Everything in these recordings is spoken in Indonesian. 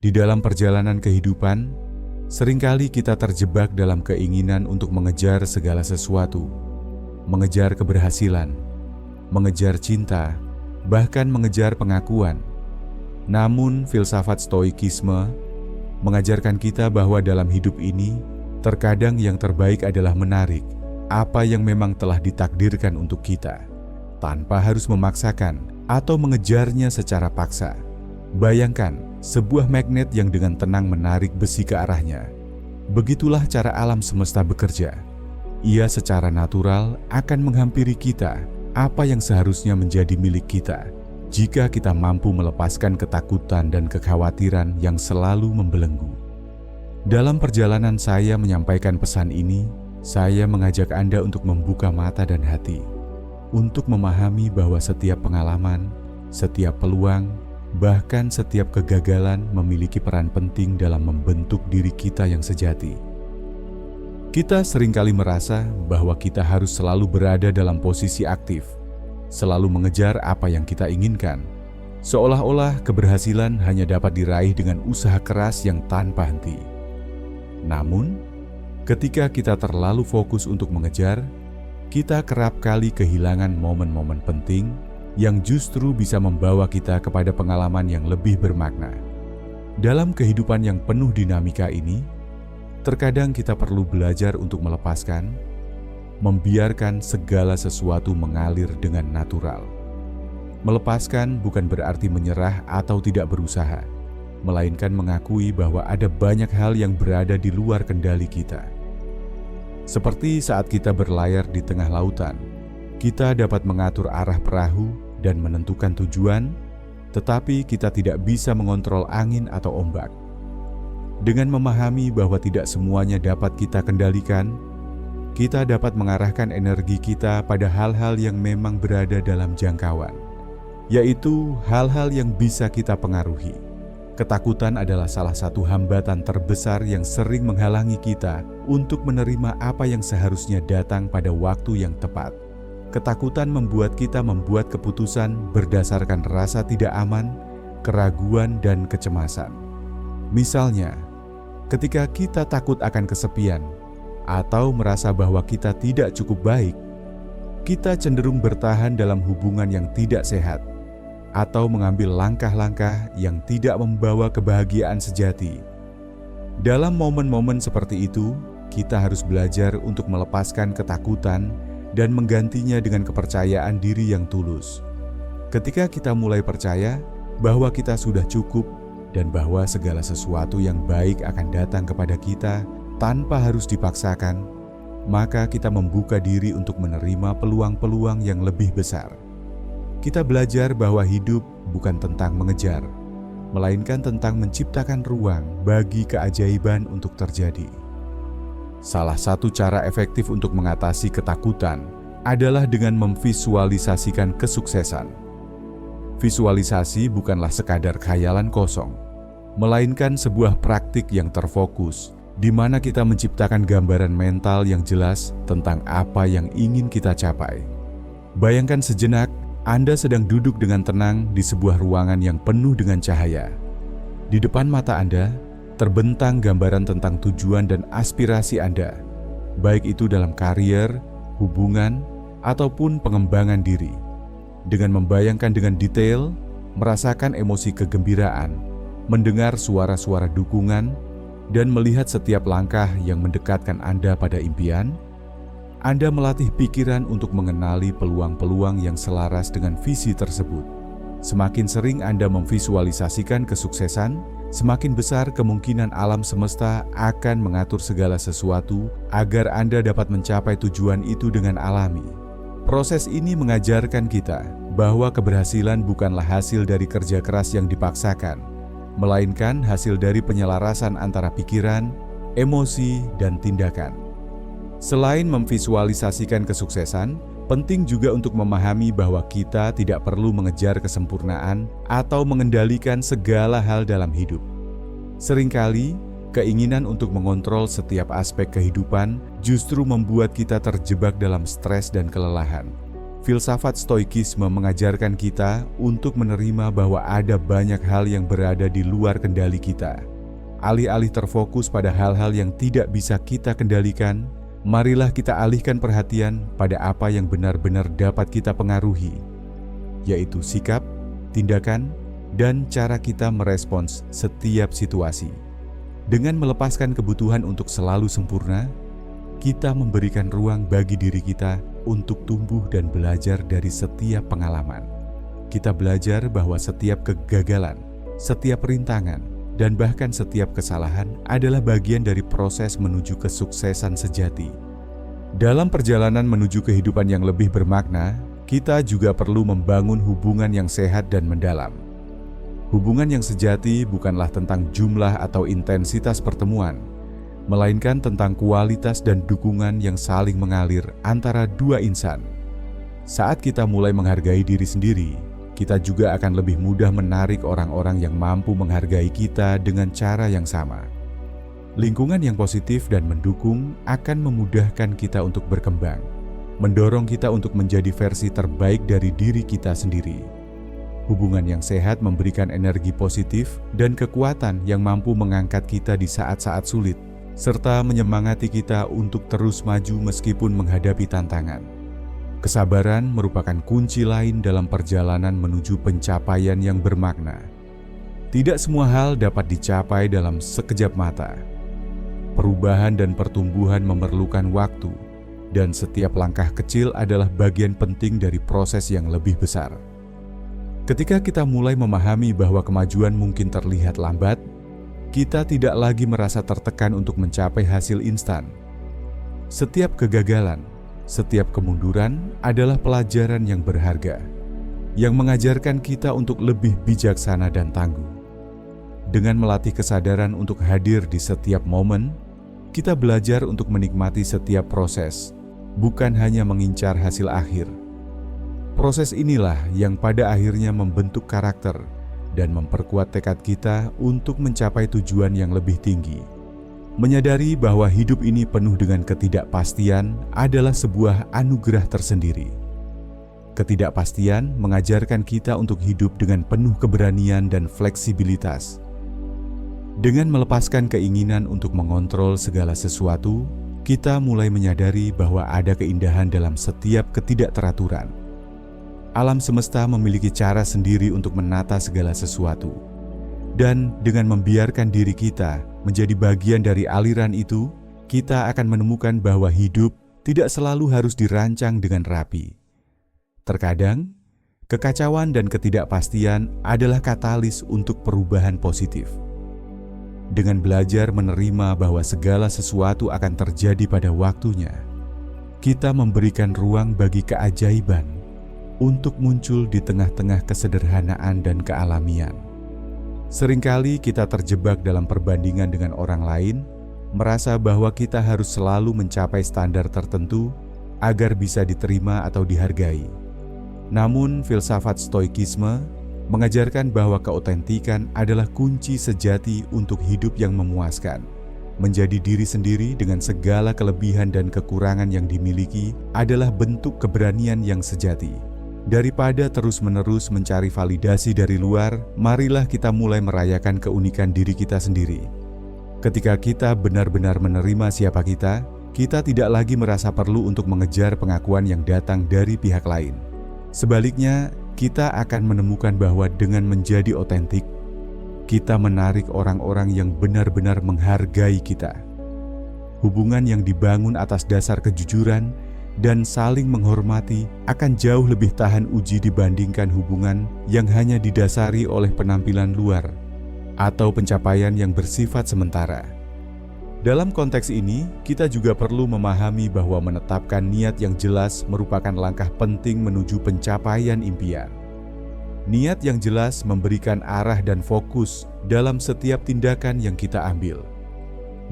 Di dalam perjalanan kehidupan, seringkali kita terjebak dalam keinginan untuk mengejar segala sesuatu, mengejar keberhasilan, mengejar cinta, bahkan mengejar pengakuan. Namun, filsafat Stoikisme mengajarkan kita bahwa dalam hidup ini, terkadang yang terbaik adalah menarik apa yang memang telah ditakdirkan untuk kita, tanpa harus memaksakan atau mengejarnya secara paksa. Bayangkan sebuah magnet yang dengan tenang menarik besi ke arahnya. Begitulah cara alam semesta bekerja. Ia secara natural akan menghampiri kita apa yang seharusnya menjadi milik kita, jika kita mampu melepaskan ketakutan dan kekhawatiran yang selalu membelenggu. Dalam perjalanan saya menyampaikan pesan ini, saya mengajak Anda untuk membuka mata dan hati, untuk memahami bahwa setiap pengalaman, setiap peluang, bahkan setiap kegagalan memiliki peran penting dalam membentuk diri kita yang sejati. Kita seringkali merasa bahwa kita harus selalu berada dalam posisi aktif, selalu mengejar apa yang kita inginkan, seolah-olah keberhasilan hanya dapat diraih dengan usaha keras yang tanpa henti. Namun, ketika kita terlalu fokus untuk mengejar, kita kerap kali kehilangan momen-momen penting yang justru bisa membawa kita kepada pengalaman yang lebih bermakna. Dalam kehidupan yang penuh dinamika ini, terkadang kita perlu belajar untuk melepaskan, membiarkan segala sesuatu mengalir dengan natural. Melepaskan bukan berarti menyerah atau tidak berusaha, melainkan mengakui bahwa ada banyak hal yang berada di luar kendali kita. Seperti saat kita berlayar di tengah lautan, kita dapat mengatur arah perahu dan menentukan tujuan, tetapi kita tidak bisa mengontrol angin atau ombak. Dengan memahami bahwa tidak semuanya dapat kita kendalikan, kita dapat mengarahkan energi kita pada hal-hal yang memang berada dalam jangkauan, yaitu hal-hal yang bisa kita pengaruhi. Ketakutan adalah salah satu hambatan terbesar yang sering menghalangi kita untuk menerima apa yang seharusnya datang pada waktu yang tepat. Ketakutan membuat kita membuat keputusan berdasarkan rasa tidak aman, keraguan, dan kecemasan. Misalnya, ketika kita takut akan kesepian atau merasa bahwa kita tidak cukup baik, kita cenderung bertahan dalam hubungan yang tidak sehat atau mengambil langkah-langkah yang tidak membawa kebahagiaan sejati. Dalam momen-momen seperti itu, kita harus belajar untuk melepaskan ketakutan dan menggantinya dengan kepercayaan diri yang tulus. Ketika kita mulai percaya bahwa kita sudah cukup dan bahwa segala sesuatu yang baik akan datang kepada kita tanpa harus dipaksakan, maka kita membuka diri untuk menerima peluang-peluang yang lebih besar. Kita belajar bahwa hidup bukan tentang mengejar, melainkan tentang menciptakan ruang bagi keajaiban untuk terjadi. Salah satu cara efektif untuk mengatasi ketakutan adalah dengan memvisualisasikan kesuksesan. Visualisasi bukanlah sekadar khayalan kosong, melainkan sebuah praktik yang terfokus, di mana kita menciptakan gambaran mental yang jelas tentang apa yang ingin kita capai. Bayangkan sejenak, Anda sedang duduk dengan tenang di sebuah ruangan yang penuh dengan cahaya. Di depan mata Anda, terbentang gambaran tentang tujuan dan aspirasi Anda, baik itu dalam karier, hubungan, ataupun pengembangan diri. Dengan membayangkan dengan detail, merasakan emosi kegembiraan, mendengar suara-suara dukungan, dan melihat setiap langkah yang mendekatkan Anda pada impian, Anda melatih pikiran untuk mengenali peluang-peluang yang selaras dengan visi tersebut. Semakin sering Anda memvisualisasikan kesuksesan, semakin besar kemungkinan alam semesta akan mengatur segala sesuatu agar Anda dapat mencapai tujuan itu dengan alami. Proses ini mengajarkan kita bahwa keberhasilan bukanlah hasil dari kerja keras yang dipaksakan, melainkan hasil dari penyelarasan antara pikiran, emosi, dan tindakan. Selain memvisualisasikan kesuksesan, penting juga untuk memahami bahwa kita tidak perlu mengejar kesempurnaan atau mengendalikan segala hal dalam hidup. Seringkali, keinginan untuk mengontrol setiap aspek kehidupan justru membuat kita terjebak dalam stres dan kelelahan. Filsafat Stoikisme mengajarkan kita untuk menerima bahwa ada banyak hal yang berada di luar kendali kita. Alih-alih terfokus pada hal-hal yang tidak bisa kita kendalikan, marilah kita alihkan perhatian pada apa yang benar-benar dapat kita pengaruhi, yaitu sikap, tindakan, dan cara kita merespons setiap situasi. Dengan melepaskan kebutuhan untuk selalu sempurna, kita memberikan ruang bagi diri kita untuk tumbuh dan belajar dari setiap pengalaman. Kita belajar bahwa setiap kegagalan, setiap rintangan, dan bahkan setiap kesalahan adalah bagian dari proses menuju kesuksesan sejati. Dalam perjalanan menuju kehidupan yang lebih bermakna, kita juga perlu membangun hubungan yang sehat dan mendalam. Hubungan yang sejati bukanlah tentang jumlah atau intensitas pertemuan, melainkan tentang kualitas dan dukungan yang saling mengalir antara dua insan. Saat kita mulai menghargai diri sendiri, kita juga akan lebih mudah menarik orang-orang yang mampu menghargai kita dengan cara yang sama. Lingkungan yang positif dan mendukung akan memudahkan kita untuk berkembang, mendorong kita untuk menjadi versi terbaik dari diri kita sendiri. Hubungan yang sehat memberikan energi positif dan kekuatan yang mampu mengangkat kita di saat-saat sulit, serta menyemangati kita untuk terus maju meskipun menghadapi tantangan. Kesabaran merupakan kunci lain dalam perjalanan menuju pencapaian yang bermakna. Tidak semua hal dapat dicapai dalam sekejap mata. Perubahan dan pertumbuhan memerlukan waktu, dan setiap langkah kecil adalah bagian penting dari proses yang lebih besar. Ketika kita mulai memahami bahwa kemajuan mungkin terlihat lambat, kita tidak lagi merasa tertekan untuk mencapai hasil instan. Setiap kegagalan, setiap kemunduran adalah pelajaran yang berharga, yang mengajarkan kita untuk lebih bijaksana dan tangguh. Dengan melatih kesadaran untuk hadir di setiap momen, kita belajar untuk menikmati setiap proses, bukan hanya mengincar hasil akhir. Proses inilah yang pada akhirnya membentuk karakter dan memperkuat tekad kita untuk mencapai tujuan yang lebih tinggi. Menyadari bahwa hidup ini penuh dengan ketidakpastian adalah sebuah anugerah tersendiri. Ketidakpastian mengajarkan kita untuk hidup dengan penuh keberanian dan fleksibilitas. Dengan melepaskan keinginan untuk mengontrol segala sesuatu, kita mulai menyadari bahwa ada keindahan dalam setiap ketidakteraturan. Alam semesta memiliki cara sendiri untuk menata segala sesuatu. Dan dengan membiarkan diri kita menjadi bagian dari aliran itu, kita akan menemukan bahwa hidup tidak selalu harus dirancang dengan rapi. Terkadang, kekacauan dan ketidakpastian adalah katalis untuk perubahan positif. Dengan belajar menerima bahwa segala sesuatu akan terjadi pada waktunya, kita memberikan ruang bagi keajaiban untuk muncul di tengah-tengah kesederhanaan dan kealamian. Seringkali kita terjebak dalam perbandingan dengan orang lain, merasa bahwa kita harus selalu mencapai standar tertentu agar bisa diterima atau dihargai. Namun, filsafat Stoikisme mengajarkan bahwa keautentikan adalah kunci sejati untuk hidup yang memuaskan. Menjadi diri sendiri dengan segala kelebihan dan kekurangan yang dimiliki adalah bentuk keberanian yang sejati. Daripada terus-menerus mencari validasi dari luar, marilah kita mulai merayakan keunikan diri kita sendiri. Ketika kita benar-benar menerima siapa kita, kita tidak lagi merasa perlu untuk mengejar pengakuan yang datang dari pihak lain. Sebaliknya, kita akan menemukan bahwa dengan menjadi otentik, kita menarik orang-orang yang benar-benar menghargai kita. Hubungan yang dibangun atas dasar kejujuran dan saling menghormati akan jauh lebih tahan uji dibandingkan hubungan yang hanya didasari oleh penampilan luar atau pencapaian yang bersifat sementara. Dalam konteks ini, kita juga perlu memahami bahwa menetapkan niat yang jelas merupakan langkah penting menuju pencapaian impian. Niat yang jelas memberikan arah dan fokus dalam setiap tindakan yang kita ambil.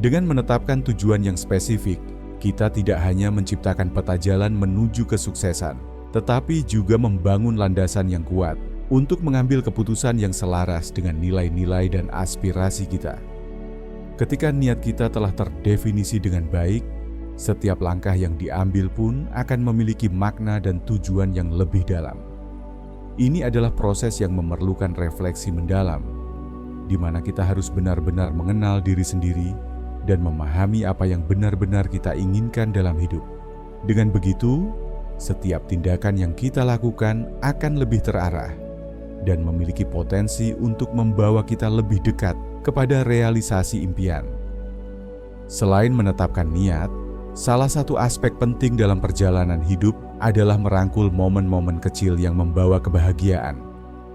Dengan menetapkan tujuan yang spesifik, kita tidak hanya menciptakan peta jalan menuju kesuksesan, tetapi juga membangun landasan yang kuat untuk mengambil keputusan yang selaras dengan nilai-nilai dan aspirasi kita. Ketika niat kita telah terdefinisi dengan baik, Setiap langkah yang diambil pun akan memiliki makna dan tujuan yang lebih dalam. Ini adalah proses yang memerlukan refleksi mendalam, di mana kita harus benar-benar mengenal diri sendiri dan memahami apa yang benar-benar kita inginkan dalam hidup. Dengan begitu, setiap tindakan yang kita lakukan akan lebih terarah dan memiliki potensi untuk membawa kita lebih dekat kepada realisasi impian. Selain menetapkan niat, salah satu aspek penting dalam perjalanan hidup adalah merangkul momen-momen kecil yang membawa kebahagiaan.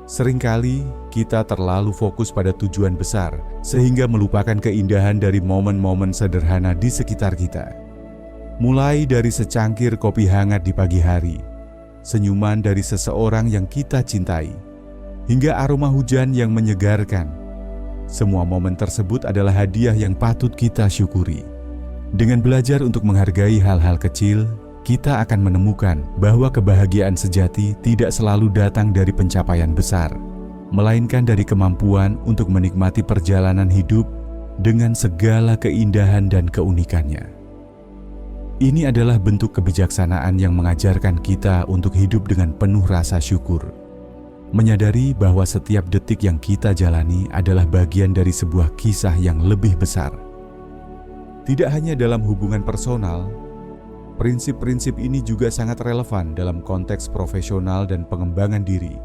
Seringkali kita terlalu fokus pada tujuan besar sehingga melupakan keindahan dari momen-momen sederhana di sekitar kita. Mulai dari secangkir kopi hangat di pagi hari, senyuman dari seseorang yang kita cintai, hingga aroma hujan yang menyegarkan. Semua momen tersebut adalah hadiah yang patut kita syukuri. Dengan belajar untuk menghargai hal-hal kecil, kita akan menemukan bahwa kebahagiaan sejati tidak selalu datang dari pencapaian besar, melainkan dari kemampuan untuk menikmati perjalanan hidup dengan segala keindahan dan keunikannya. Ini adalah bentuk kebijaksanaan yang mengajarkan kita untuk hidup dengan penuh rasa syukur, menyadari bahwa setiap detik yang kita jalani adalah bagian dari sebuah kisah yang lebih besar. Tidak hanya dalam hubungan personal, prinsip-prinsip ini juga sangat relevan dalam konteks profesional dan pengembangan diri.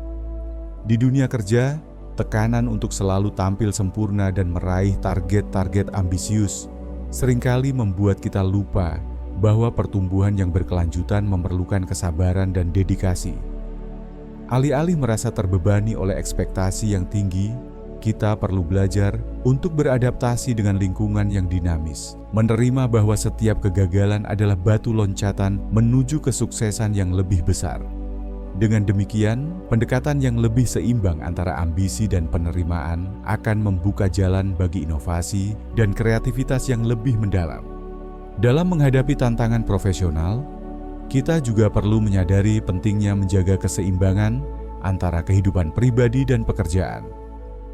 Di dunia kerja, tekanan untuk selalu tampil sempurna dan meraih target-target ambisius seringkali membuat kita lupa bahwa pertumbuhan yang berkelanjutan memerlukan kesabaran dan dedikasi. Alih-alih merasa terbebani oleh ekspektasi yang tinggi, kita perlu belajar untuk beradaptasi dengan lingkungan yang dinamis, menerima bahwa setiap kegagalan adalah batu loncatan menuju kesuksesan yang lebih besar. Dengan demikian, pendekatan yang lebih seimbang antara ambisi dan penerimaan akan membuka jalan bagi inovasi dan kreativitas yang lebih mendalam. Dalam menghadapi tantangan profesional, kita juga perlu menyadari pentingnya menjaga keseimbangan antara kehidupan pribadi dan pekerjaan.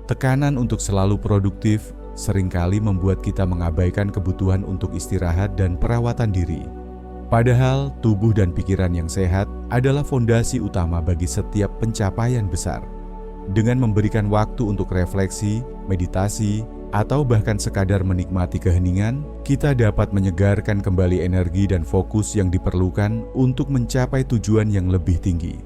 Tekanan untuk selalu produktif seringkali membuat kita mengabaikan kebutuhan untuk istirahat dan perawatan diri. Padahal tubuh dan pikiran yang sehat adalah fondasi utama bagi setiap pencapaian besar. Dengan memberikan waktu untuk refleksi, meditasi, atau bahkan sekadar menikmati keheningan, kita dapat menyegarkan kembali energi dan fokus yang diperlukan untuk mencapai tujuan yang lebih tinggi.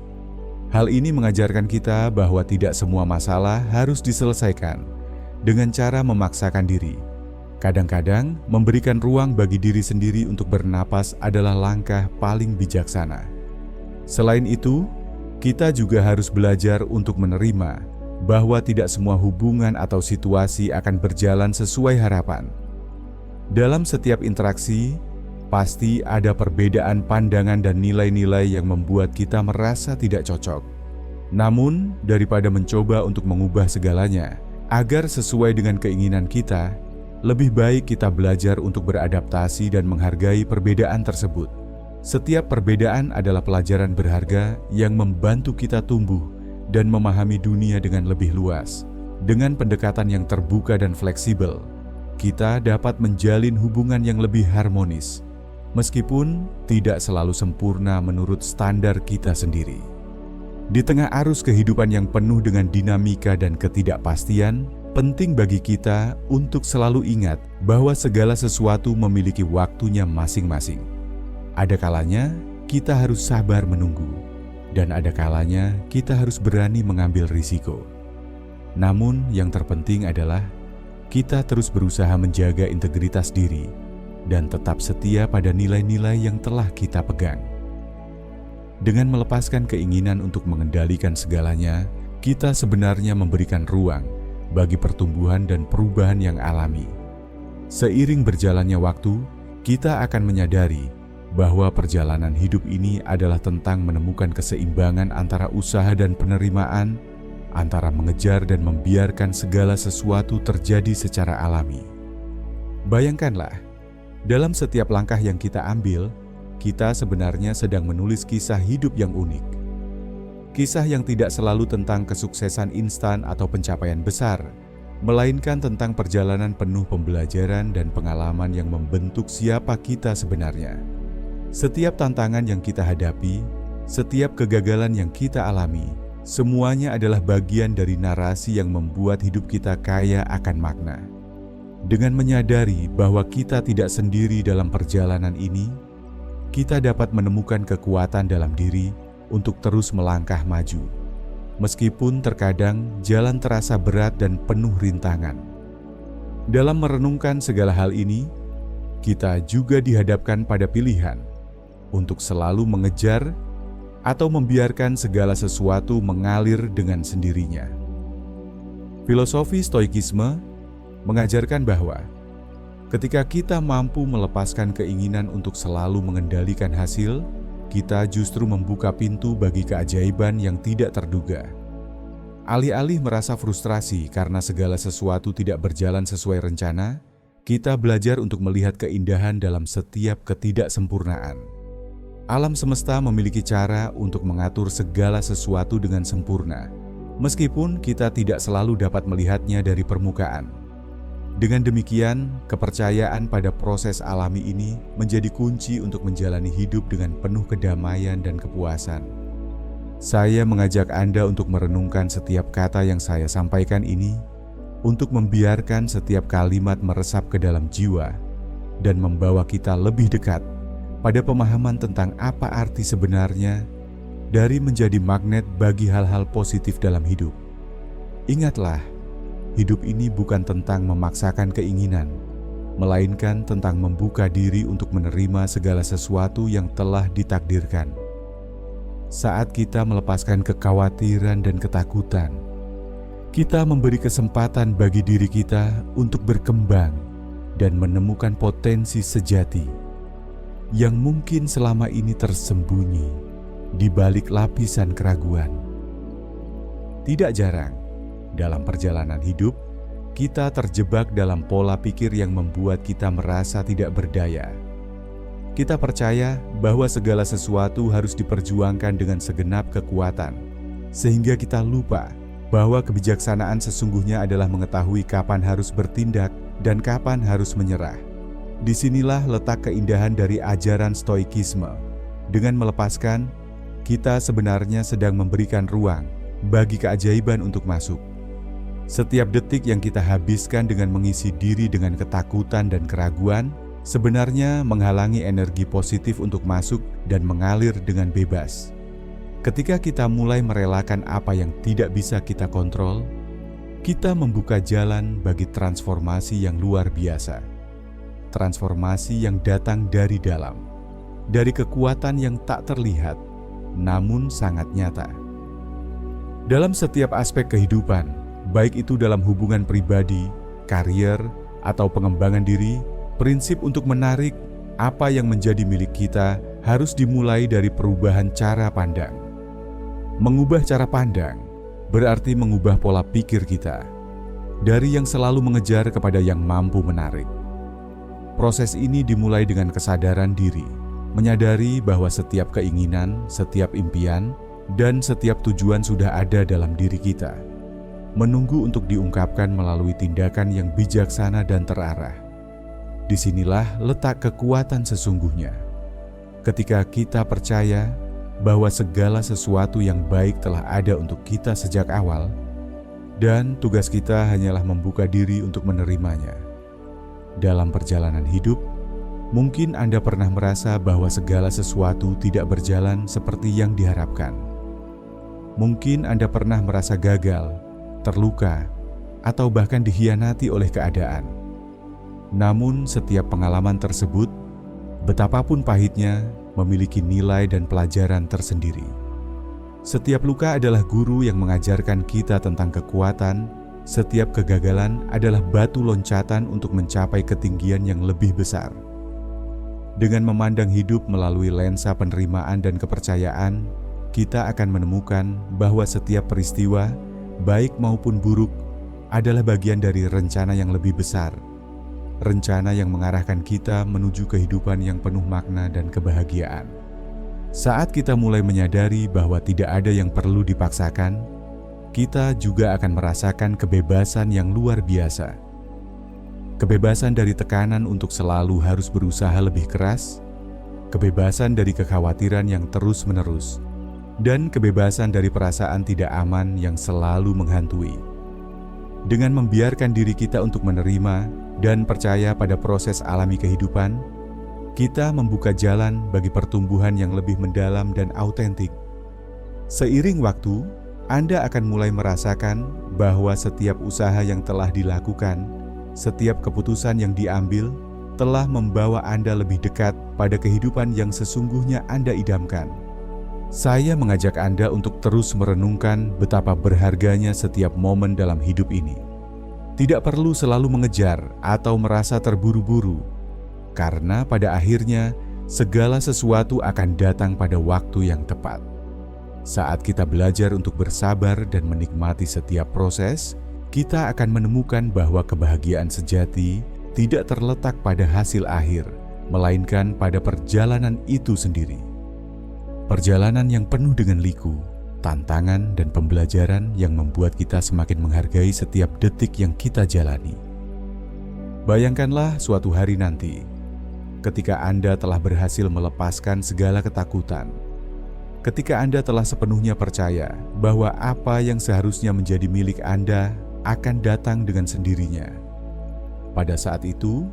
Hal ini mengajarkan kita bahwa tidak semua masalah harus diselesaikan dengan cara memaksakan diri. Kadang-kadang, memberikan ruang bagi diri sendiri untuk bernapas adalah langkah paling bijaksana. Selain itu, kita juga harus belajar untuk menerima bahwa tidak semua hubungan atau situasi akan berjalan sesuai harapan. Dalam setiap interaksi, pasti ada perbedaan pandangan dan nilai-nilai yang membuat kita merasa tidak cocok. Namun, daripada mencoba untuk mengubah segalanya agar sesuai dengan keinginan kita, lebih baik kita belajar untuk beradaptasi dan menghargai perbedaan tersebut. Setiap perbedaan adalah pelajaran berharga yang membantu kita tumbuh dan memahami dunia dengan lebih luas. Dengan pendekatan yang terbuka dan fleksibel, kita dapat menjalin hubungan yang lebih harmonis, meskipun tidak selalu sempurna menurut standar kita sendiri. Di tengah arus kehidupan yang penuh dengan dinamika dan ketidakpastian, penting bagi kita untuk selalu ingat bahwa segala sesuatu memiliki waktunya masing-masing. Ada kalanya kita harus sabar menunggu, dan ada kalanya kita harus berani mengambil risiko. Namun yang terpenting adalah kita terus berusaha menjaga integritas diri dan tetap setia pada nilai-nilai yang telah kita pegang. Dengan melepaskan keinginan untuk mengendalikan segalanya, kita sebenarnya memberikan ruang bagi pertumbuhan dan perubahan yang alami. Seiring berjalannya waktu, kita akan menyadari bahwa perjalanan hidup ini adalah tentang menemukan keseimbangan antara usaha dan penerimaan, antara mengejar dan membiarkan segala sesuatu terjadi secara alami. Bayangkanlah, dalam setiap langkah yang kita ambil, kita sebenarnya sedang menulis kisah hidup yang unik. Kisah yang tidak selalu tentang kesuksesan instan atau pencapaian besar, melainkan tentang perjalanan penuh pembelajaran dan pengalaman yang membentuk siapa kita sebenarnya. Setiap tantangan yang kita hadapi, setiap kegagalan yang kita alami, semuanya adalah bagian dari narasi yang membuat hidup kita kaya akan makna. Dengan menyadari bahwa kita tidak sendiri dalam perjalanan ini, kita dapat menemukan kekuatan dalam diri untuk terus melangkah maju. Meskipun terkadang jalan terasa berat dan penuh rintangan. Dalam merenungkan segala hal ini, kita juga dihadapkan pada pilihan untuk selalu mengejar atau membiarkan segala sesuatu mengalir dengan sendirinya. Filosofi Stoikisme mengajarkan bahwa ketika kita mampu melepaskan keinginan untuk selalu mengendalikan hasil, kita justru membuka pintu bagi keajaiban yang tidak terduga. Alih-alih merasa frustrasi karena segala sesuatu tidak berjalan sesuai rencana, kita belajar untuk melihat keindahan dalam setiap ketidaksempurnaan. Alam semesta memiliki cara untuk mengatur segala sesuatu dengan sempurna, meskipun kita tidak selalu dapat melihatnya dari permukaan. Dengan demikian, kepercayaan pada proses alami ini menjadi kunci untuk menjalani hidup dengan penuh kedamaian dan kepuasan. Saya mengajak Anda untuk merenungkan setiap kata yang saya sampaikan ini, untuk membiarkan setiap kalimat meresap ke dalam jiwa dan membawa kita lebih dekat pada pemahaman tentang apa arti sebenarnya dari menjadi magnet bagi hal-hal positif dalam hidup. Ingatlah, hidup ini bukan tentang memaksakan keinginan, melainkan tentang membuka diri untuk menerima segala sesuatu yang telah ditakdirkan. Saat kita melepaskan kekhawatiran dan ketakutan, kita memberi kesempatan bagi diri kita untuk berkembang dan menemukan potensi sejati yang mungkin selama ini tersembunyi di balik lapisan keraguan. Tidak jarang, dalam perjalanan hidup, kita terjebak dalam pola pikir yang membuat kita merasa tidak berdaya. Kita percaya bahwa segala sesuatu harus diperjuangkan dengan segenap kekuatan, sehingga kita lupa bahwa kebijaksanaan sesungguhnya adalah mengetahui kapan harus bertindak dan kapan harus menyerah. Disinilah letak keindahan dari ajaran Stoikisme. Dengan melepaskan, kita sebenarnya sedang memberikan ruang bagi keajaiban untuk masuk. Setiap detik yang kita habiskan dengan mengisi diri dengan ketakutan dan keraguan, sebenarnya menghalangi energi positif untuk masuk dan mengalir dengan bebas. Ketika kita mulai merelakan apa yang tidak bisa kita kontrol, kita membuka jalan bagi transformasi yang luar biasa. Transformasi yang datang dari dalam, dari kekuatan yang tak terlihat, namun sangat nyata. Dalam setiap aspek kehidupan, baik itu dalam hubungan pribadi, karier, atau pengembangan diri, prinsip untuk menarik apa yang menjadi milik kita harus dimulai dari perubahan cara pandang. Mengubah cara pandang berarti mengubah pola pikir kita, dari yang selalu mengejar kepada yang mampu menarik. Proses ini dimulai dengan kesadaran diri, menyadari bahwa setiap keinginan, setiap impian, dan setiap tujuan sudah ada dalam diri kita, menunggu untuk diungkapkan melalui tindakan yang bijaksana dan terarah. Disinilah letak kekuatan sesungguhnya. Ketika kita percaya bahwa segala sesuatu yang baik telah ada untuk kita sejak awal, dan tugas kita hanyalah membuka diri untuk menerimanya. Dalam perjalanan hidup, mungkin Anda pernah merasa bahwa segala sesuatu tidak berjalan seperti yang diharapkan. Mungkin Anda pernah merasa gagal, terluka, atau bahkan dikhianati oleh keadaan. Namun setiap pengalaman tersebut, betapapun pahitnya, memiliki nilai dan pelajaran tersendiri. Setiap luka adalah guru yang mengajarkan kita tentang kekuatan. Setiap kegagalan adalah batu loncatan untuk mencapai ketinggian yang lebih besar. Dengan memandang hidup melalui lensa penerimaan dan kepercayaan, kita akan menemukan bahwa setiap peristiwa, baik maupun buruk, adalah bagian dari rencana yang lebih besar. Rencana yang mengarahkan kita menuju kehidupan yang penuh makna dan kebahagiaan. Saat kita mulai menyadari bahwa tidak ada yang perlu dipaksakan, kita juga akan merasakan kebebasan yang luar biasa. Kebebasan dari tekanan untuk selalu harus berusaha lebih keras, kebebasan dari kekhawatiran yang terus-menerus, dan kebebasan dari perasaan tidak aman yang selalu menghantui. Dengan membiarkan diri kita untuk menerima dan percaya pada proses alami kehidupan, kita membuka jalan bagi pertumbuhan yang lebih mendalam dan autentik. Seiring waktu, Anda akan mulai merasakan bahwa setiap usaha yang telah dilakukan, setiap keputusan yang diambil, telah membawa Anda lebih dekat pada kehidupan yang sesungguhnya Anda idamkan. Saya mengajak Anda untuk terus merenungkan betapa berharganya setiap momen dalam hidup ini. Tidak perlu selalu mengejar atau merasa terburu-buru, karena pada akhirnya segala sesuatu akan datang pada waktu yang tepat. Saat kita belajar untuk bersabar dan menikmati setiap proses, kita akan menemukan bahwa kebahagiaan sejati tidak terletak pada hasil akhir, melainkan pada perjalanan itu sendiri. Perjalanan yang penuh dengan liku, tantangan, dan pembelajaran yang membuat kita semakin menghargai setiap detik yang kita jalani. Bayangkanlah suatu hari nanti, ketika Anda telah berhasil melepaskan segala ketakutan, ketika Anda telah sepenuhnya percaya bahwa apa yang seharusnya menjadi milik Anda akan datang dengan sendirinya. Pada saat itu,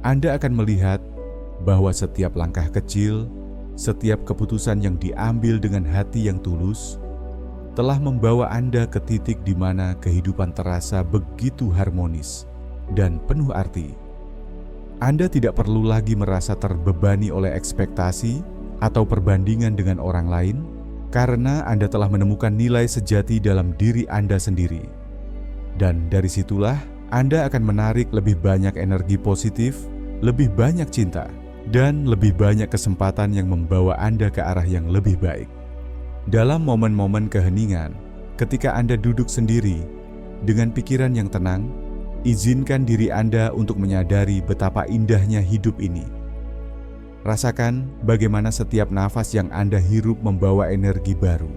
Anda akan melihat bahwa setiap langkah kecil, setiap keputusan yang diambil dengan hati yang tulus, telah membawa Anda ke titik di mana kehidupan terasa begitu harmonis dan penuh arti. Anda tidak perlu lagi merasa terbebani oleh ekspektasi atau perbandingan dengan orang lain, karena Anda telah menemukan nilai sejati dalam diri Anda sendiri. Dan dari situlah Anda akan menarik lebih banyak energi positif, lebih banyak cinta, dan lebih banyak kesempatan yang membawa Anda ke arah yang lebih baik. Dalam momen-momen keheningan, ketika Anda duduk sendiri dengan pikiran yang tenang, izinkan diri Anda untuk menyadari betapa indahnya hidup ini. Rasakan bagaimana setiap nafas yang Anda hirup membawa energi baru.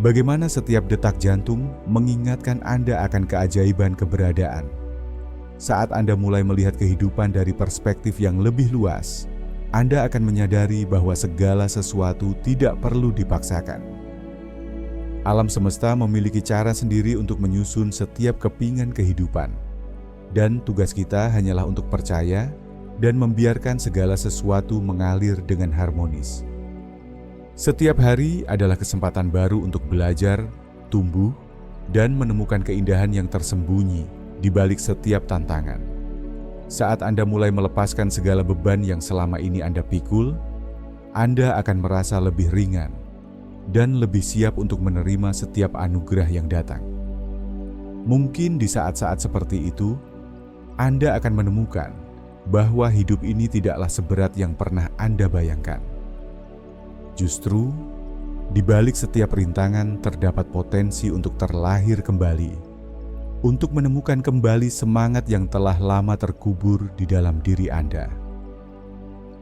Bagaimana setiap detak jantung mengingatkan Anda akan keajaiban keberadaan. Saat Anda mulai melihat kehidupan dari perspektif yang lebih luas, Anda akan menyadari bahwa segala sesuatu tidak perlu dipaksakan. Alam semesta memiliki cara sendiri untuk menyusun setiap kepingan kehidupan, dan tugas kita hanyalah untuk percaya dan membiarkan segala sesuatu mengalir dengan harmonis. Setiap hari adalah kesempatan baru untuk belajar, tumbuh, dan menemukan keindahan yang tersembunyi di balik setiap tantangan. Saat Anda mulai melepaskan segala beban yang selama ini Anda pikul, Anda akan merasa lebih ringan dan lebih siap untuk menerima setiap anugerah yang datang. Mungkin di saat-saat seperti itu, Anda akan menemukan bahwa hidup ini tidaklah seberat yang pernah Anda bayangkan. Justru, di balik setiap rintangan terdapat potensi untuk terlahir kembali, untuk menemukan kembali semangat yang telah lama terkubur di dalam diri Anda.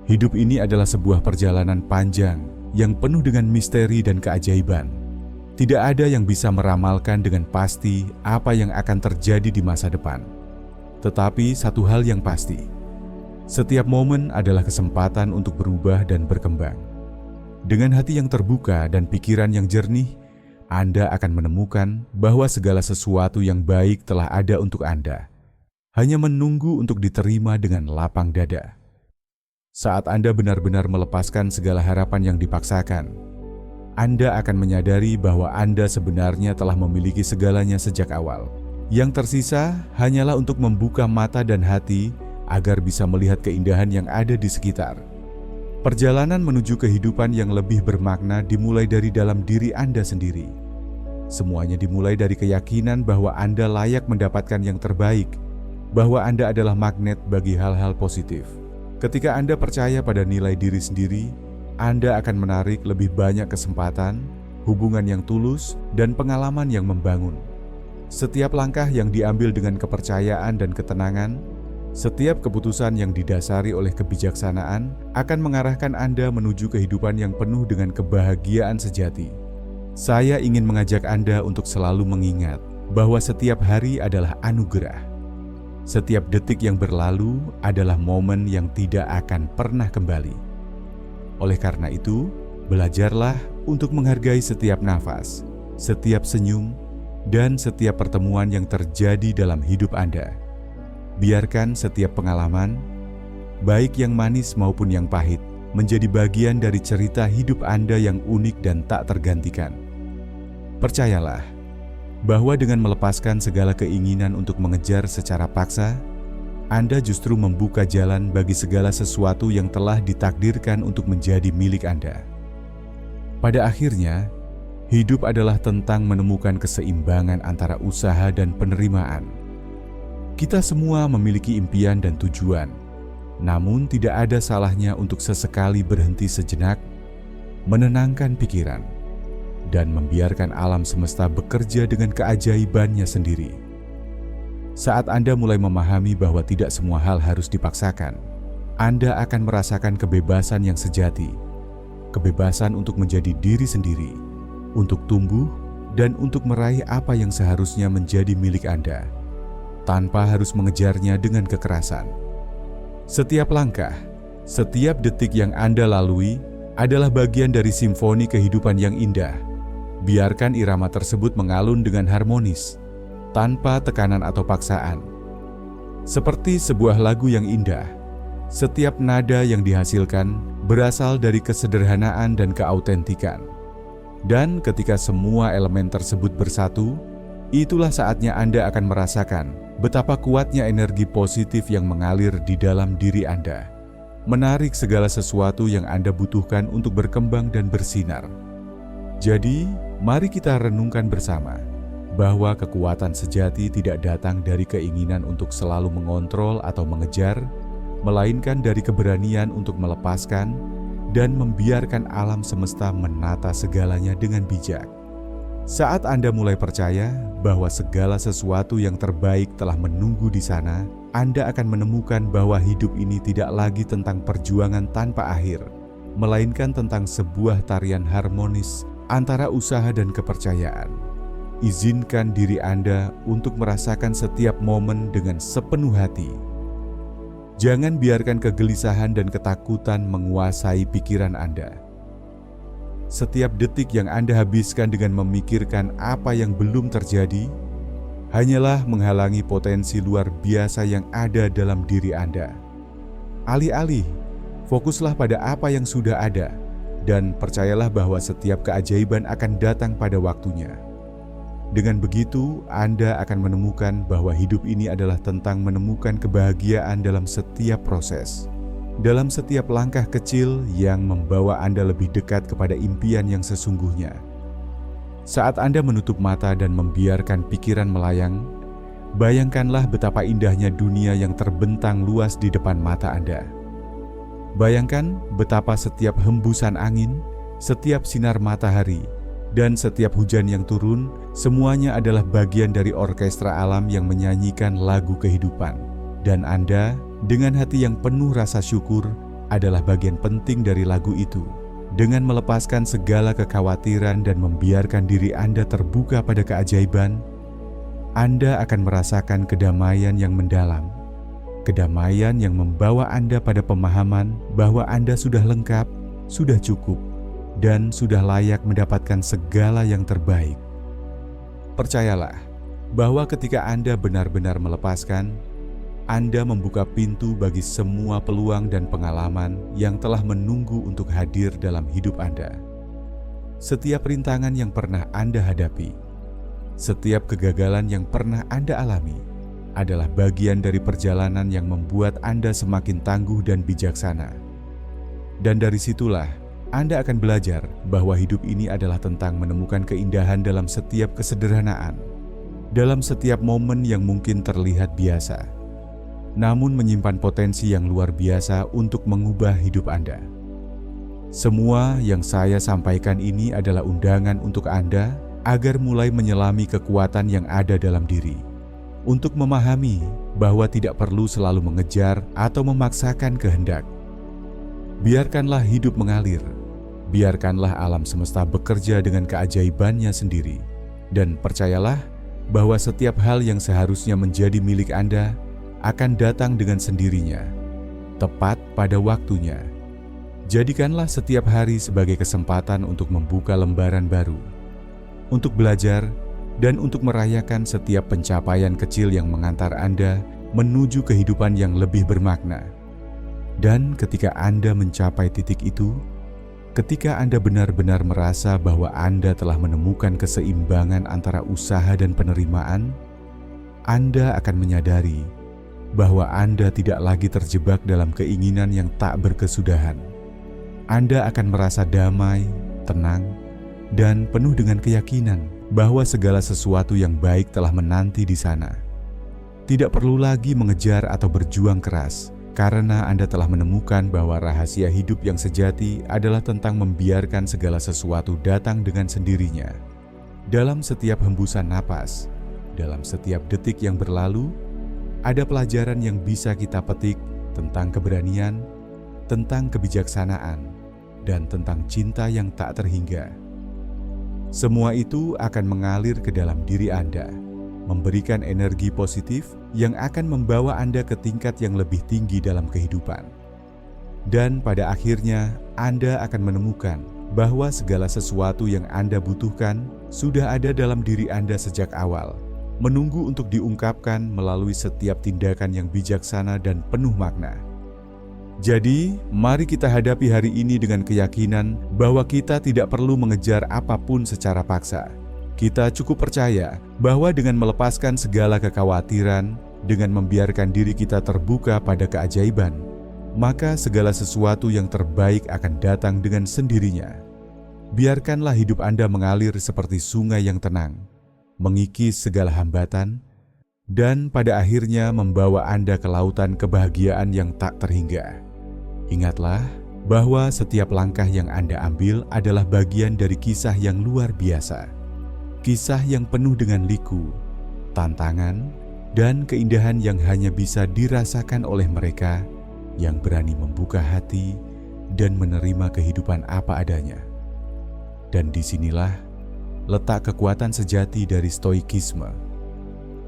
Hidup ini adalah sebuah perjalanan panjang yang penuh dengan misteri dan keajaiban. Tidak ada yang bisa meramalkan dengan pasti apa yang akan terjadi di masa depan. Tetapi satu hal yang pasti, setiap momen adalah kesempatan untuk berubah dan berkembang. Dengan hati yang terbuka dan pikiran yang jernih, Anda akan menemukan bahwa segala sesuatu yang baik telah ada untuk Anda, hanya menunggu untuk diterima dengan lapang dada. Saat Anda benar-benar melepaskan segala harapan yang dipaksakan, Anda akan menyadari bahwa Anda sebenarnya telah memiliki segalanya sejak awal. Yang tersisa hanyalah untuk membuka mata dan hati agar bisa melihat keindahan yang ada di sekitar. Perjalanan menuju kehidupan yang lebih bermakna dimulai dari dalam diri Anda sendiri. Semuanya dimulai dari keyakinan bahwa Anda layak mendapatkan yang terbaik, bahwa Anda adalah magnet bagi hal-hal positif. Ketika Anda percaya pada nilai diri sendiri, Anda akan menarik lebih banyak kesempatan, hubungan yang tulus, dan pengalaman yang membangun. Setiap langkah yang diambil dengan kepercayaan dan ketenangan, setiap keputusan yang didasari oleh kebijaksanaan akan mengarahkan Anda menuju kehidupan yang penuh dengan kebahagiaan sejati. Saya ingin mengajak Anda untuk selalu mengingat bahwa setiap hari adalah anugerah. Setiap detik yang berlalu adalah momen yang tidak akan pernah kembali. Oleh karena itu, belajarlah untuk menghargai setiap nafas, setiap senyum, dan setiap pertemuan yang terjadi dalam hidup Anda. Biarkan setiap pengalaman, baik yang manis maupun yang pahit, menjadi bagian dari cerita hidup Anda yang unik dan tak tergantikan. Percayalah bahwa dengan melepaskan segala keinginan untuk mengejar secara paksa, Anda justru membuka jalan bagi segala sesuatu yang telah ditakdirkan untuk menjadi milik Anda. Pada akhirnya, hidup adalah tentang menemukan keseimbangan antara usaha dan penerimaan. Kita semua memiliki impian dan tujuan, namun tidak ada salahnya untuk sesekali berhenti sejenak, menenangkan pikiran, dan membiarkan alam semesta bekerja dengan keajaibannya sendiri. Saat Anda mulai memahami bahwa tidak semua hal harus dipaksakan, Anda akan merasakan kebebasan yang sejati, kebebasan untuk menjadi diri sendiri, untuk tumbuh, dan untuk meraih apa yang seharusnya menjadi milik Anda, tanpa harus mengejarnya dengan kekerasan. Setiap langkah, setiap detik yang Anda lalui adalah bagian dari simfoni kehidupan yang indah. Biarkan irama tersebut mengalun dengan harmonis, tanpa tekanan atau paksaan. Seperti sebuah lagu yang indah, setiap nada yang dihasilkan berasal dari kesederhanaan dan keautentikan. Dan ketika semua elemen tersebut bersatu, itulah saatnya Anda akan merasakan betapa kuatnya energi positif yang mengalir di dalam diri Anda, menarik segala sesuatu yang Anda butuhkan untuk berkembang dan bersinar. Jadi, mari kita renungkan bersama bahwa kekuatan sejati tidak datang dari keinginan untuk selalu mengontrol atau mengejar, melainkan dari keberanian untuk melepaskan dan membiarkan alam semesta menata segalanya dengan bijak. Saat Anda mulai percaya bahwa segala sesuatu yang terbaik telah menunggu di sana, Anda akan menemukan bahwa hidup ini tidak lagi tentang perjuangan tanpa akhir, melainkan tentang sebuah tarian harmonis antara usaha dan kepercayaan. Izinkan diri Anda untuk merasakan setiap momen dengan sepenuh hati. Jangan biarkan kegelisahan dan ketakutan menguasai pikiran Anda. Setiap detik yang Anda habiskan dengan memikirkan apa yang belum terjadi, hanyalah menghalangi potensi luar biasa yang ada dalam diri Anda. Alih-alih, fokuslah pada apa yang sudah ada, dan percayalah bahwa setiap keajaiban akan datang pada waktunya. Dengan begitu, Anda akan menemukan bahwa hidup ini adalah tentang menemukan kebahagiaan dalam setiap proses, dalam setiap langkah kecil yang membawa Anda lebih dekat kepada impian yang sesungguhnya. Saat Anda menutup mata dan membiarkan pikiran melayang, bayangkanlah betapa indahnya dunia yang terbentang luas di depan mata Anda. Bayangkan betapa setiap hembusan angin, setiap sinar matahari, dan setiap hujan yang turun, semuanya adalah bagian dari orkestra alam yang menyanyikan lagu kehidupan. Dan Anda, dengan hati yang penuh rasa syukur, adalah bagian penting dari lagu itu. Dengan melepaskan segala kekhawatiran dan membiarkan diri Anda terbuka pada keajaiban, Anda akan merasakan kedamaian yang mendalam. Kedamaian yang membawa Anda pada pemahaman bahwa Anda sudah lengkap, sudah cukup, dan sudah layak mendapatkan segala yang terbaik. Percayalah bahwa ketika Anda benar-benar melepaskan, Anda membuka pintu bagi semua peluang dan pengalaman yang telah menunggu untuk hadir dalam hidup Anda. Setiap rintangan yang pernah Anda hadapi, setiap kegagalan yang pernah Anda alami, adalah bagian dari perjalanan yang membuat Anda semakin tangguh dan bijaksana. Dan dari situlah, Anda akan belajar bahwa hidup ini adalah tentang menemukan keindahan dalam setiap kesederhanaan, dalam setiap momen yang mungkin terlihat biasa, namun menyimpan potensi yang luar biasa untuk mengubah hidup Anda. Semua yang saya sampaikan ini adalah undangan untuk Anda agar mulai menyelami kekuatan yang ada dalam diri, untuk memahami bahwa tidak perlu selalu mengejar atau memaksakan kehendak. Biarkanlah hidup mengalir, Biarkanlah alam semesta bekerja dengan keajaibannya sendiri, dan percayalah bahwa setiap hal yang seharusnya menjadi milik Anda akan datang dengan sendirinya, tepat pada waktunya. Jadikanlah setiap hari sebagai kesempatan untuk membuka lembaran baru, untuk belajar, dan untuk merayakan setiap pencapaian kecil yang mengantar Anda menuju kehidupan yang lebih bermakna. Dan ketika Anda mencapai titik itu, ketika Anda benar-benar merasa bahwa Anda telah menemukan keseimbangan antara usaha dan penerimaan, Anda akan menyadari bahwa Anda tidak lagi terjebak dalam keinginan yang tak berkesudahan. Anda akan merasa damai, tenang, dan penuh dengan keyakinan bahwa segala sesuatu yang baik telah menanti di sana. Tidak perlu lagi mengejar atau berjuang keras, karena Anda telah menemukan bahwa rahasia hidup yang sejati adalah tentang membiarkan segala sesuatu datang dengan sendirinya. Dalam setiap hembusan napas, dalam setiap detik yang berlalu, ada pelajaran yang bisa kita petik tentang keberanian, tentang kebijaksanaan, dan tentang cinta yang tak terhingga. Semua itu akan mengalir ke dalam diri Anda, memberikan energi positif yang akan membawa Anda ke tingkat yang lebih tinggi dalam kehidupan. Dan pada akhirnya, Anda akan menemukan bahwa segala sesuatu yang Anda butuhkan sudah ada dalam diri Anda sejak awal, menunggu untuk diungkapkan melalui setiap tindakan yang bijaksana dan penuh makna. Jadi, mari kita hadapi hari ini dengan keyakinan bahwa kita tidak perlu mengejar apapun secara paksa. Kita cukup percaya bahwa dengan melepaskan segala kekhawatiran, dengan membiarkan diri kita terbuka pada keajaiban, maka segala sesuatu yang terbaik akan datang dengan sendirinya. Biarkanlah hidup Anda mengalir seperti sungai yang tenang, mengikis segala hambatan, dan pada akhirnya membawa Anda ke lautan kebahagiaan yang tak terhingga. Ingatlah bahwa setiap langkah yang Anda ambil adalah bagian dari kisah yang luar biasa. Kisah yang penuh dengan liku, tantangan, dan keindahan yang hanya bisa dirasakan oleh mereka yang berani membuka hati dan menerima kehidupan apa adanya. Dan disinilah letak kekuatan sejati dari stoikisme.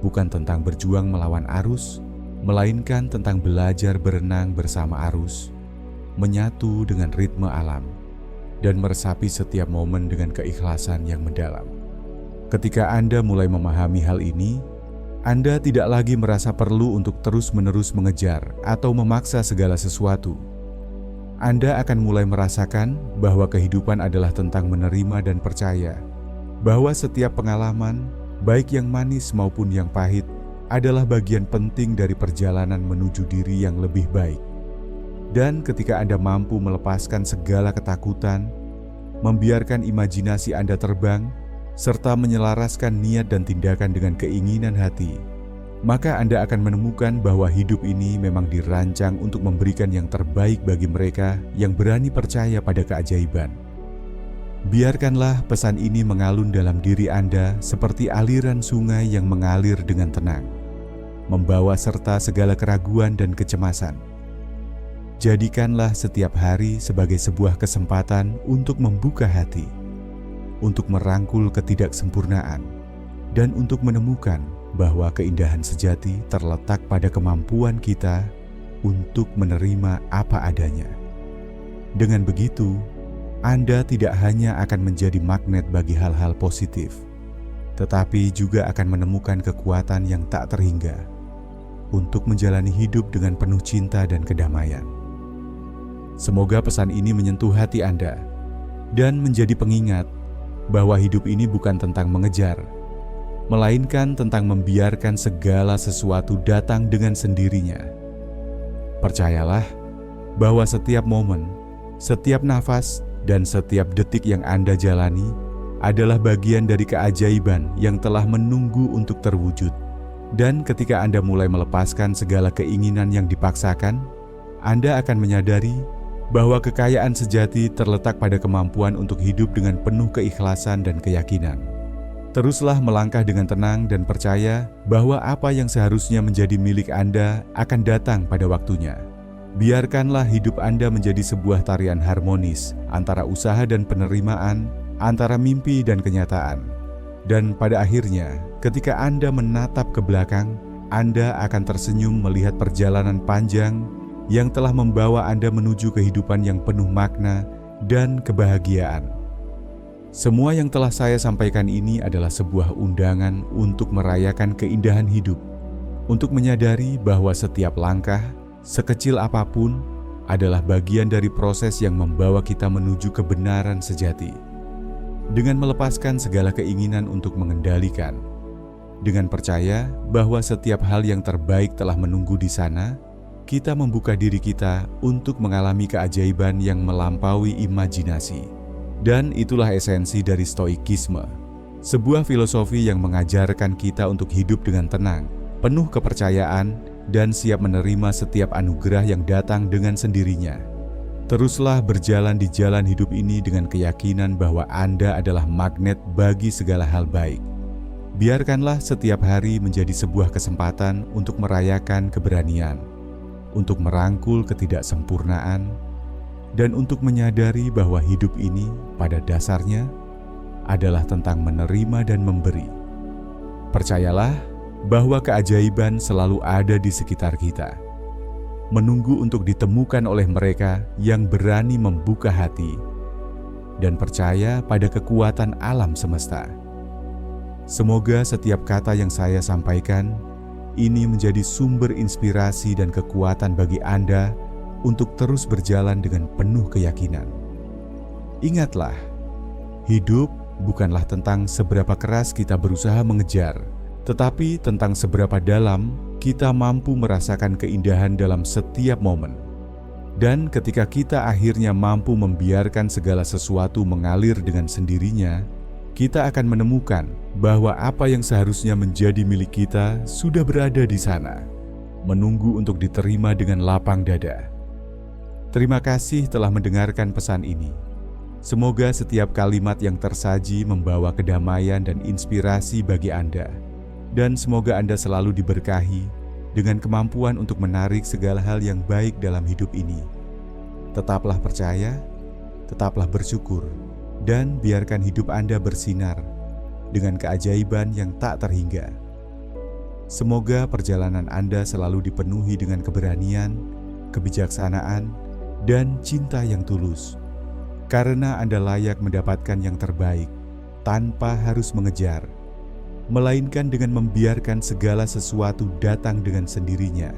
Bukan tentang berjuang melawan arus, melainkan tentang belajar berenang bersama arus, menyatu dengan ritme alam, dan meresapi setiap momen dengan keikhlasan yang mendalam. Ketika Anda mulai memahami hal ini, Anda tidak lagi merasa perlu untuk terus-menerus mengejar atau memaksa segala sesuatu. Anda akan mulai merasakan bahwa kehidupan adalah tentang menerima dan percaya bahwa setiap pengalaman, baik yang manis maupun yang pahit, adalah bagian penting dari perjalanan menuju diri yang lebih baik. Dan ketika Anda mampu melepaskan segala ketakutan, membiarkan imajinasi Anda terbang, serta menyelaraskan niat dan tindakan dengan keinginan hati, maka Anda akan menemukan bahwa hidup ini memang dirancang untuk memberikan yang terbaik bagi mereka yang berani percaya pada keajaiban. Biarkanlah pesan ini mengalun dalam diri Anda seperti aliran sungai yang mengalir dengan tenang, membawa serta segala keraguan dan kecemasan. Jadikanlah setiap hari sebagai sebuah kesempatan untuk membuka hati, untuk merangkul ketidaksempurnaan, dan untuk menemukan bahwa keindahan sejati terletak pada kemampuan kita untuk menerima apa adanya. Dengan begitu, Anda tidak hanya akan menjadi magnet bagi hal-hal positif, tetapi juga akan menemukan kekuatan yang tak terhingga untuk menjalani hidup dengan penuh cinta dan kedamaian. Semoga pesan ini menyentuh hati Anda dan menjadi pengingat bahwa hidup ini bukan tentang mengejar, melainkan tentang membiarkan segala sesuatu datang dengan sendirinya. Percayalah bahwa setiap momen, setiap nafas, dan setiap detik yang Anda jalani adalah bagian dari keajaiban yang telah menunggu untuk terwujud. Dan ketika Anda mulai melepaskan segala keinginan yang dipaksakan, Anda akan menyadari bahwa kekayaan sejati terletak pada kemampuan untuk hidup dengan penuh keikhlasan dan keyakinan. Teruslah melangkah dengan tenang dan percaya bahwa apa yang seharusnya menjadi milik Anda akan datang pada waktunya. Biarkanlah hidup Anda menjadi sebuah tarian harmonis antara usaha dan penerimaan, antara mimpi dan kenyataan. Dan pada akhirnya, ketika Anda menatap ke belakang, Anda akan tersenyum melihat perjalanan panjang yang telah membawa Anda menuju kehidupan yang penuh makna dan kebahagiaan. Semua yang telah saya sampaikan ini adalah sebuah undangan untuk merayakan keindahan hidup, untuk menyadari bahwa setiap langkah, sekecil apapun, adalah bagian dari proses yang membawa kita menuju kebenaran sejati. Dengan melepaskan segala keinginan untuk mengendalikan, dengan percaya bahwa setiap hal yang terbaik telah menunggu di sana, kita membuka diri kita untuk mengalami keajaiban yang melampaui imajinasi. Dan itulah esensi dari Stoikisme, sebuah filosofi yang mengajarkan kita untuk hidup dengan tenang, penuh kepercayaan, dan siap menerima setiap anugerah yang datang dengan sendirinya. Teruslah berjalan di jalan hidup ini dengan keyakinan bahwa Anda adalah magnet bagi segala hal baik. Biarkanlah setiap hari menjadi sebuah kesempatan untuk merayakan keberanian, untuk merangkul ketidaksempurnaan, dan untuk menyadari bahwa hidup ini pada dasarnya adalah tentang menerima dan memberi. Percayalah bahwa keajaiban selalu ada di sekitar kita, menunggu untuk ditemukan oleh mereka yang berani membuka hati dan percaya pada kekuatan alam semesta. Semoga setiap kata yang saya sampaikan ini menjadi sumber inspirasi dan kekuatan bagi Anda untuk terus berjalan dengan penuh keyakinan. Ingatlah, hidup bukanlah tentang seberapa keras kita berusaha mengejar, tetapi tentang seberapa dalam kita mampu merasakan keindahan dalam setiap momen. Dan ketika kita akhirnya mampu membiarkan segala sesuatu mengalir dengan sendirinya, kita akan menemukan bahwa apa yang seharusnya menjadi milik kita sudah berada di sana, menunggu untuk diterima dengan lapang dada. Terima kasih telah mendengarkan pesan ini. Semoga setiap kalimat yang tersaji membawa kedamaian dan inspirasi bagi Anda. Dan semoga Anda selalu diberkahi dengan kemampuan untuk menarik segala hal yang baik dalam hidup ini. Tetaplah percaya, tetaplah bersyukur, dan biarkan hidup Anda bersinar dengan keajaiban yang tak terhingga. Semoga perjalanan Anda selalu dipenuhi dengan keberanian, kebijaksanaan, dan cinta yang tulus. Karena Anda layak mendapatkan yang terbaik tanpa harus mengejar, melainkan dengan membiarkan segala sesuatu datang dengan sendirinya.